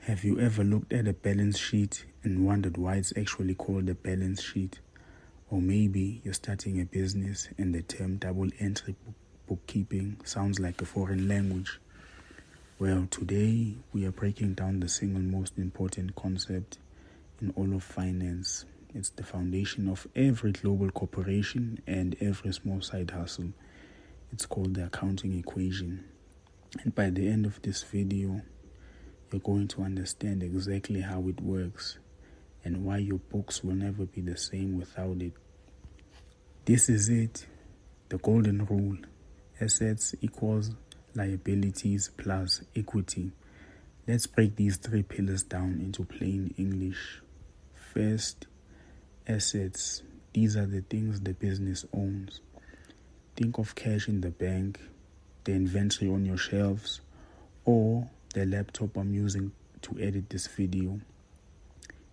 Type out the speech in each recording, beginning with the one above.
Have you ever looked at a balance sheet and wondered why it's actually called a balance sheet? Or maybe you're starting a business and the term double entry bookkeeping sounds like a foreign language. Well, today we are breaking down the single most important concept in all of finance. It's the foundation of every global corporation and every small side hustle. It's called the accounting equation. And by the end of this video, you're going to understand exactly how it works and why your books will never be the same without it. This is it, the golden rule. Assets equals liabilities plus equity. Let's break these three pillars down into plain English. First, assets. These are the things the business owns. Think of cash in the bank, the inventory on your shelves, or the laptop I'm using to edit this video.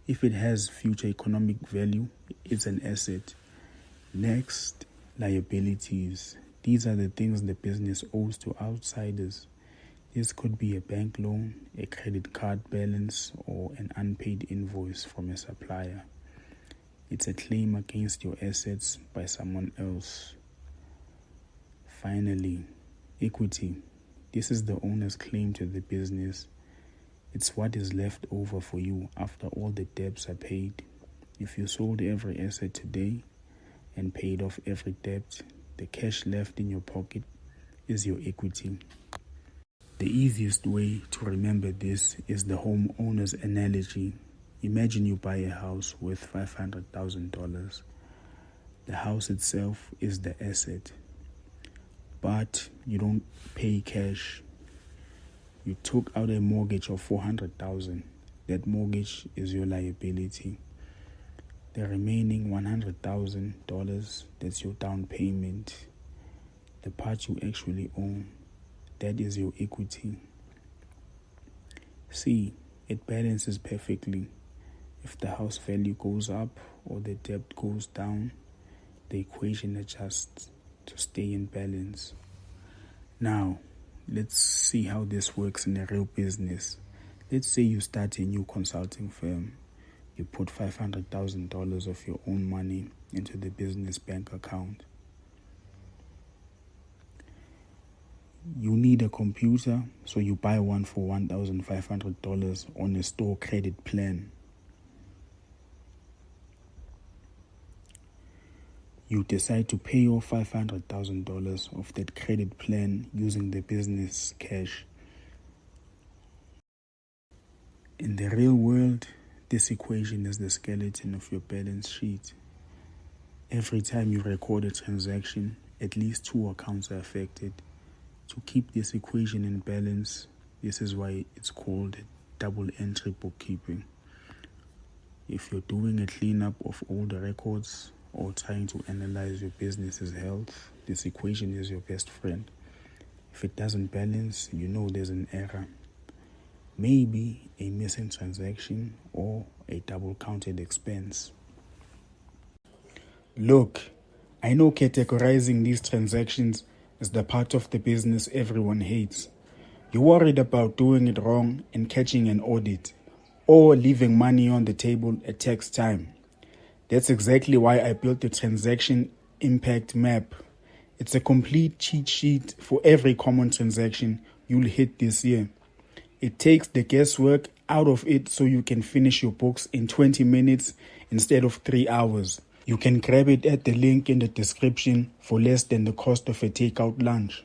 If it has future economic value, it's an asset. Next, liabilities. These are the things the business owes to outsiders. This could be a bank loan, a credit card balance, or an unpaid invoice from a supplier. It's a claim against your assets by someone else. Finally, equity. This is the owner's claim to the business. It's what is left over for you after all the debts are paid. If you sold every asset today and paid off every debt, the cash left in your pocket is your equity. The easiest way to remember this is the homeowner's analogy. Imagine you buy a house worth $500,000. The house itself is the asset, but you don't pay cash. You took out a mortgage of $400,000. That mortgage is your liability. The remaining $100,000, that's your down payment. The part you actually own, that is your equity. See, it balances perfectly. If the house value goes up or the debt goes down, the equation adjusts to stay in balance. Now, let's see how this works in a real business. Let's say you start a new consulting firm. You put $500,000 of your own money into the business bank account. You need a computer, so you buy one for $1,500 on a store credit plan. You decide to pay off $500,000 of that credit plan using the business cash. In the real world, this equation is the skeleton of your balance sheet. Every time you record a transaction, at least two accounts are affected. To keep this equation in balance, this is why it's called double entry bookkeeping. If you're doing a cleanup of all the records or trying to analyze your business's health, this equation is your best friend. If it doesn't balance, you know there's an error. Maybe a missing transaction or a double counted expense. Look, I know categorizing these transactions is the part of the business everyone hates. You're worried about doing it wrong and catching an audit, or leaving money on the table at tax time. That's exactly why I built the transaction impact map. It's a complete cheat sheet for every common transaction you'll hit this year. It takes the guesswork out of it so you can finish your books in 20 minutes instead of 3 hours. You can grab it at the link in the description for less than the cost of a takeout lunch.